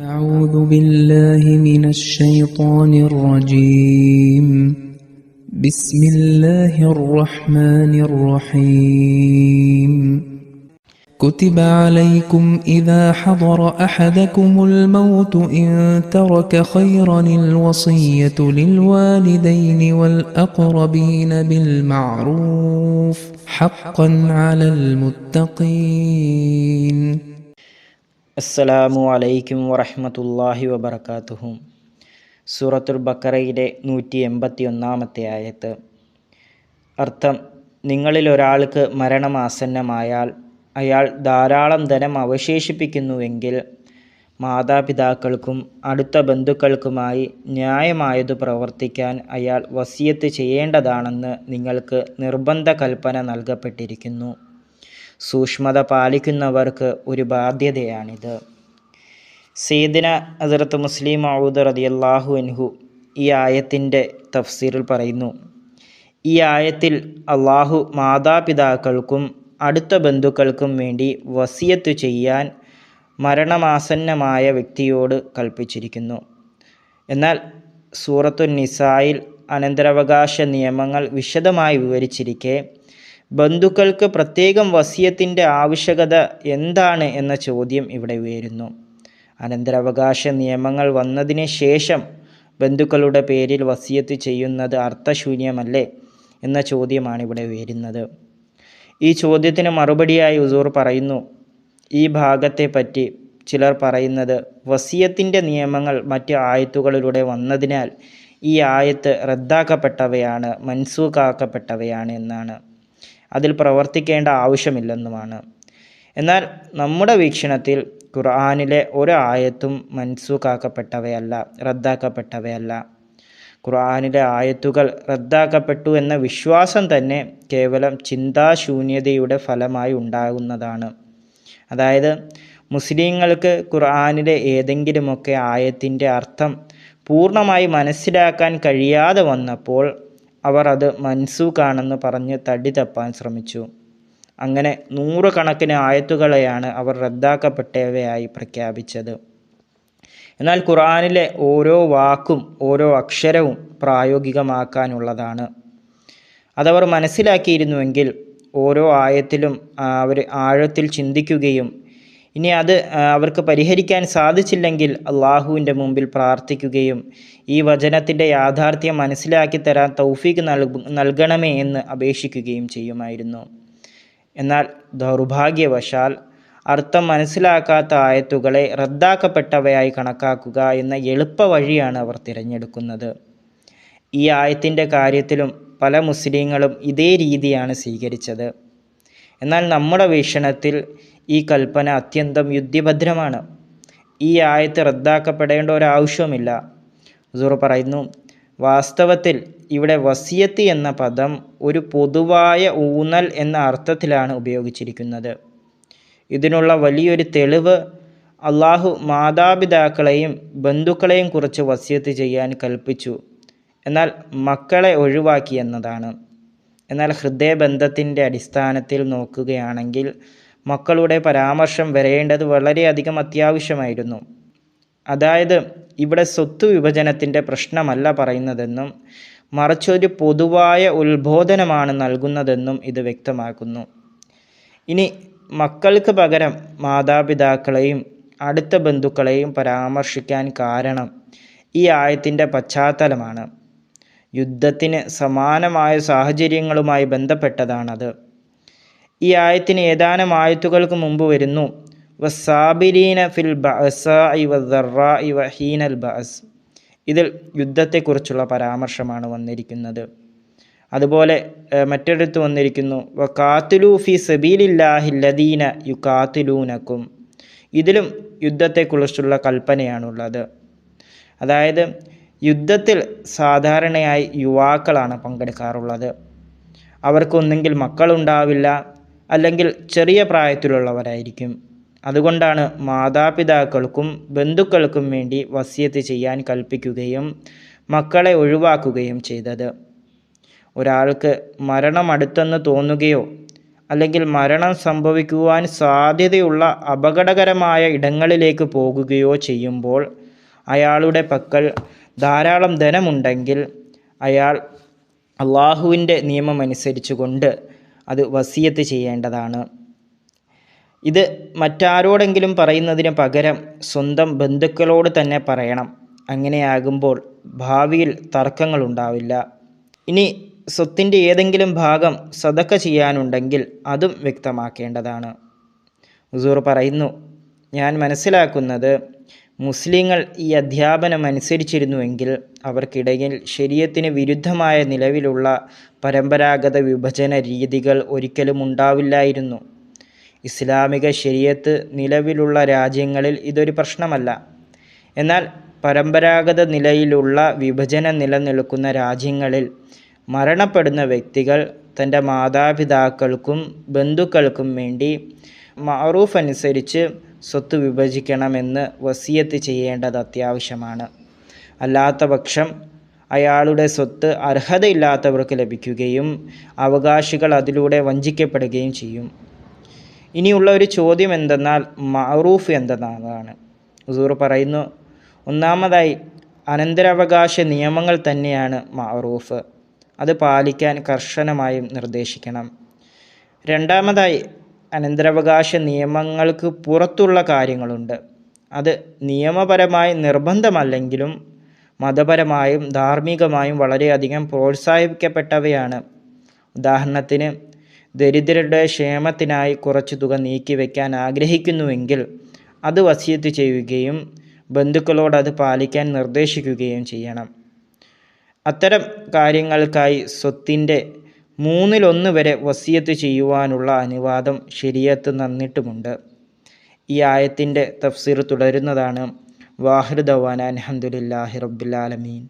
أعوذ بالله من الشيطان الرجيم. بسم الله الرحمن الرحيم. كتب عليكم إذا حضر أحدكم الموت إن ترك خيرا الوصية للوالدين والأقربين بالمعروف حقا على المتقين. അസ്സലാമു അലൈക്കും വറഹ്മത്തുള്ളാഹി വബറകാതുഹു. സൂറത്തുൽ ബഖറയിലെ 181 ആയത്ത്. അർത്ഥം: നിങ്ങളിൽ ഒരാൾക്ക് മരണം ആസന്നമായാൽ അയാൾ ധാരാളം ധനം അവശേഷിപ്പിക്കുന്നുവെങ്കിൽ മാതാപിതാക്കൾക്കും അടുത്ത ബന്ധുക്കൾക്കുമായി ന്യായമായതു പ്രവർത്തിക്കാൻ അയാൾ വസിയത്ത് ചെയ്യേണ്ടതാണെന്ന് നിങ്ങൾക്ക് നിർബന്ധ കൽപ്പന നൽകപ്പെട്ടിരിക്കുന്നു. സൂക്ഷ്മത പാലിക്കുന്നവർക്ക് ഒരു ബാധ്യതയാണിത്. സയ്യിദ്ന ഹസ്രത്ത് മുസ്ലിം മഊദ് റളിയല്ലാഹു അൻഹു ഈ ആയത്തിൻ്റെ തഫ്സീറിൽ പറയുന്നു, ഈ ആയത്തിൽ അള്ളാഹു മാതാപിതാക്കൾക്കും അടുത്ത ബന്ധുക്കൾക്കും വേണ്ടി വസിയത്ത് ചെയ്യാൻ മരണമാസന്നമായ വ്യക്തിയോട് കൽപ്പിച്ചിരിക്കുന്നു. എന്നാൽ സൂറത്തുൻ നിസായിൽ അനന്തരാവകാശ നിയമങ്ങൾ വിശദമായി വിവരിച്ചിരിക്കെ ബന്ധുക്കൾക്ക് പ്രത്യേകം വസിയത്തിൻ്റെ ആവശ്യകത എന്താണ് എന്ന ചോദ്യം ഇവിടെ ഉയരുന്നു. അനന്തരാവകാശ നിയമങ്ങൾ വന്നതിന് ശേഷം ബന്ധുക്കളുടെ പേരിൽ വസിയത്ത് ചെയ്യുന്നത് അർത്ഥശൂന്യമല്ലേ എന്ന ചോദ്യമാണ് ഇവിടെ ഉയരുന്നത്. ഈ ചോദ്യത്തിന് മറുപടിയായി ഹുസൂർ പറയുന്നു, ഈ ഭാഗത്തെപ്പറ്റി ചിലർ പറയുന്നത് വസിയത്തിൻ്റെ നിയമങ്ങൾ മറ്റ് ആയത്തുകളിലൂടെ വന്നതിനാൽ ഈ ആയത്ത് റദ്ദാക്കപ്പെട്ടവയാണ്, മൻസൂഖാക്കപ്പെട്ടവയാണ് എന്നാണ്. അതിൽ പ്രവർത്തിക്കേണ്ട ആവശ്യമില്ലെന്നുമാണ്. എന്നാൽ നമ്മുടെ വീക്ഷണത്തിൽ ഖുർആനിലെ ഒരു ആയത്തും മൻസൂഖാക്കപ്പെട്ടവയല്ല, റദ്ദാക്കപ്പെട്ടവയല്ല. ഖുർആനിലെ ആയത്തുകൾ റദ്ദാക്കപ്പെട്ടു എന്ന വിശ്വാസം തന്നെ കേവലം ചിന്താശൂന്യതയുടെ ഫലമായി ഉണ്ടാകുന്നതാണ്. അതായത് മുസ്ലിങ്ങൾക്ക് ഖുർആനിലെ ഏതെങ്കിലുമൊക്കെ ആയത്തിൻ്റെ അർത്ഥം പൂർണ്ണമായി മനസ്സിലാക്കാൻ കഴിയാതെ വന്നപ്പോൾ അവർ അത് മൻസൂഖാണെന്ന് പറഞ്ഞ് തടി തപ്പാൻ ശ്രമിച്ചു. അങ്ങനെ നൂറുകണക്കിന് ആയത്തുകളെയാണ് അവർ റദ്ദാക്കപ്പെട്ടവയായി പ്രഖ്യാപിച്ചത്. എന്നാൽ ഖുർആനിലെ ഓരോ വാക്കും ഓരോ അക്ഷരവും പ്രായോഗികമാക്കാനുള്ളതാണ്. അതവർ മനസ്സിലാക്കിയിരുന്നുവെങ്കിൽ ഓരോ ആയത്തിലും അവർ ആഴത്തിൽ ചിന്തിക്കുകയും ഇനി അത് അവർക്ക് പരിഹരിക്കാൻ സാധിച്ചില്ലെങ്കിൽ അള്ളാഹുവിൻ്റെ മുമ്പിൽ പ്രാർത്ഥിക്കുകയും ഈ വചനത്തിൻ്റെ യാഥാർത്ഥ്യം മനസ്സിലാക്കി തരാൻ തൗഫീഖ് നൽകണമേ എന്ന് അപേക്ഷിക്കുകയും ചെയ്യുമായിരുന്നു. എന്നാൽ ദൗർഭാഗ്യവശാൽ അർത്ഥം മനസ്സിലാക്കാത്ത ആയത്തുകളെ റദ്ദാക്കപ്പെട്ടവയായി കണക്കാക്കുക എന്ന എളുപ്പ വഴിയാണ് അവർ തിരഞ്ഞെടുക്കുന്നത്. ഈ ആയത്തിൻ്റെ കാര്യത്തിലും പല മുസ്ലിങ്ങളും ഇതേ രീതിയാണ് സ്വീകരിച്ചത്. എന്നാൽ നമ്മുടെ വീക്ഷണത്തിൽ ഈ കൽപ്പന അത്യന്തം യുക്തിഭദ്രമാണ്. ഈ ആയത്ത് റദ്ദാക്കപ്പെടേണ്ട ഒരാവശ്യവുമില്ല. ഹുസൂർ പറയുന്നു, വാസ്തവത്തിൽ ഇവിടെ വസിയത്ത് എന്ന പദം ഒരു പൊതുവായ ഊന്നൽ എന്ന അർത്ഥത്തിലാണ് ഉപയോഗിച്ചിരിക്കുന്നത്. ഇതിനുള്ള വലിയൊരു തെളിവ് അള്ളാഹു മാതാപിതാക്കളെയും ബന്ധുക്കളെയും കുറിച്ച് വസിയത്ത് ചെയ്യാൻ കൽപ്പിച്ചു, എന്നാൽ മക്കളെ ഒഴിവാക്കി എന്നതാണ്. എന്നാൽ ഹൃദയബന്ധത്തിൻ്റെ അടിസ്ഥാനത്തിൽ നോക്കുകയാണെങ്കിൽ മക്കളുടെ പരാമർശം വരേണ്ടത് വളരെയധികം അത്യാവശ്യമായിരുന്നു. അതായത് ഇവിടെ സ്വത്ത് വിഭജനത്തിൻ്റെ പ്രശ്നമല്ല പറയുന്നതെന്നും മറിച്ചൊരു പൊതുവായ ഉത്ബോധനമാണ് നൽകുന്നതെന്നും ഇത് വ്യക്തമാക്കുന്നു. ഇനി മക്കൾക്ക് പകരം മാതാപിതാക്കളെയും അടുത്ത ബന്ധുക്കളെയും പരാമർശിക്കാൻ കാരണം ഈ ആയത്തിൻ്റെ പശ്ചാത്തലമാണ്. യുദ്ധത്തിന് സമാനമായ സാഹചര്യങ്ങളുമായി ബന്ധപ്പെട്ടതാണത്. ഈ ആയത്തിന് ഏതാനും ആയത്തുകൾക്ക് മുമ്പ് വരുന്നു, വസ്സാബിരീന ഫിൽ ബഅസാഇ വദ്ദറാഇ വഹീനൽ ബഅസ്. ഇതിൽ യുദ്ധത്തെക്കുറിച്ചുള്ള പരാമർശമാണ് വന്നിരിക്കുന്നത്. അതുപോലെ മറ്റൊരിടത്ത് വന്നിരിക്കുന്നു, വഖാതിലൂ ഫി സബീലില്ലാഹി ലദീന യുഖാതിലൂനക്കും. ഇതിലും യുദ്ധത്തെക്കുറിച്ചുള്ള കൽപ്പനയാണുള്ളത്. അതായത് യുദ്ധത്തിൽ സാധാരണയായി യുവാക്കളാണ് പങ്കെടുക്കാറുള്ളത്. അവർക്കൊന്നെങ്കിൽ മക്കളുണ്ടാവില്ല, അല്ലെങ്കിൽ ചെറിയ പ്രായത്തിലുള്ളവരായിരിക്കും. അതുകൊണ്ടാണ് മാതാപിതാക്കൾക്കും ബന്ധുക്കൾക്കും വേണ്ടി വസിയത്ത് ചെയ്യാൻ കൽപ്പിക്കുകയും മക്കളെ ഒഴിവാക്കുകയും ചെയ്തത്. ഒരാൾക്ക് മരണം അടുത്തെന്ന് തോന്നുകയോ അല്ലെങ്കിൽ മരണം സംഭവിക്കുവാൻ സാധ്യതയുള്ള അപകടകരമായ ഇടങ്ങളിലേക്ക് പോകുകയോ ചെയ്യുമ്പോൾ അയാളുടെ പക്കൽ ധാരാളം ധനമുണ്ടെങ്കിൽ അയാൾ അള്ളാഹുവിൻ്റെ നിയമമനുസരിച്ചുകൊണ്ട് അത് വസിയത്ത് ചെയ്യേണ്ടതാണ്. ഇത് മറ്റാരോടെങ്കിലും പറയുന്നതിന് പകരം സ്വന്തം ബന്ധുക്കളോട് തന്നെ പറയണം. അങ്ങനെയാകുമ്പോൾ ഭാവിയിൽ തർക്കങ്ങളുണ്ടാവില്ല. ഇനി സ്വത്തിൻ്റെ ഏതെങ്കിലും ഭാഗം സദക്ക ചെയ്യാനുണ്ടെങ്കിൽ അതും വ്യക്തമാക്കേണ്ടതാണ്. ഹുസൂർ പറയുന്നു, ഞാൻ മനസ്സിലാക്കുന്നത് മുസ്ലിങ്ങൾ ഈ അധ്യാപനം അനുസരിച്ചിരുന്നുവെങ്കിൽ അവർക്കിടയിൽ ശരീഅത്തിന് വിരുദ്ധമായ നിലവിലുള്ള പരമ്പരാഗത വിഭജന രീതികൾ ഒരിക്കലും ഉണ്ടാവില്ലായിരുന്നു. ഇസ്ലാമിക ശരീഅത്ത് നിലവിലുള്ള രാജ്യങ്ങളിൽ ഇതൊരു പ്രശ്നമല്ല. എന്നാൽ പരമ്പരാഗത നിലയിലുള്ള വിഭജനം നിലനിൽക്കുന്ന രാജ്യങ്ങളിൽ മരണപ്പെടുന്ന വ്യക്തികൾ തൻ്റെ മാതാപിതാക്കൾക്കും ബന്ധുക്കൾക്കും വേണ്ടി മഅറൂഫ് അനുസരിച്ച് സ്വത്ത് വിഭജിക്കണമെന്ന് വസിയത്ത് ചെയ്യേണ്ടത് അത്യാവശ്യമാണ്. അല്ലാത്ത പക്ഷം അയാളുടെ സ്വത്ത് അർഹതയില്ലാത്തവർക്ക് ലഭിക്കുകയും അവകാശികൾ അതിലൂടെ വഞ്ചിക്കപ്പെടുകയും ചെയ്യും. ഇനിയുള്ള ഒരു ചോദ്യം എന്തെന്നാൽ മഅറൂഫ് എന്തെന്നതാണ്. ഹുസൂർ പറയുന്നു, ഒന്നാമതായി അനന്തരാവകാശ നിയമങ്ങൾ തന്നെയാണ് മഅറൂഫ്. അത് പാലിക്കാൻ കർശനമായും നിർദ്ദേശിക്കണം. രണ്ടാമതായി അനന്തരാവകാശ നിയമങ്ങൾക്ക് പുറത്തുള്ള കാര്യങ്ങളുണ്ട്. അത് നിയമപരമായി നിർബന്ധമല്ലെങ്കിലും മതപരമായും ധാർമ്മികമായും വളരെയധികം പ്രോത്സാഹിപ്പിക്കപ്പെട്ടവയാണ്. ഉദാഹരണത്തിന്, ദരിദ്രരുടെ ക്ഷേമത്തിനായി കുറച്ച് തുക നീക്കിവെക്കാൻ ആഗ്രഹിക്കുന്നുവെങ്കിൽ അത് വസിയത്ത് ചെയ്യുകയും ബന്ധുക്കളോട് അത് പാലിക്കാൻ നിർദ്ദേശിക്കുകയും ചെയ്യണം. അത്തരം കാര്യങ്ങൾക്കായി സ്വത്തിൻ്റെ 1/3 വരെ വസിയത്ത് ചെയ്യുവാനുള്ള അനുവാദം ശരീഅത്ത് തന്നിട്ടുമുണ്ട്. ഈ ആയത്തിൻ്റെ തഫ്സീർ തുടരുന്നതാണ്. വാഹിർ ദവാന അൽഹംദുലില്ലാഹി റബ്ബിൽ ആലമീൻ.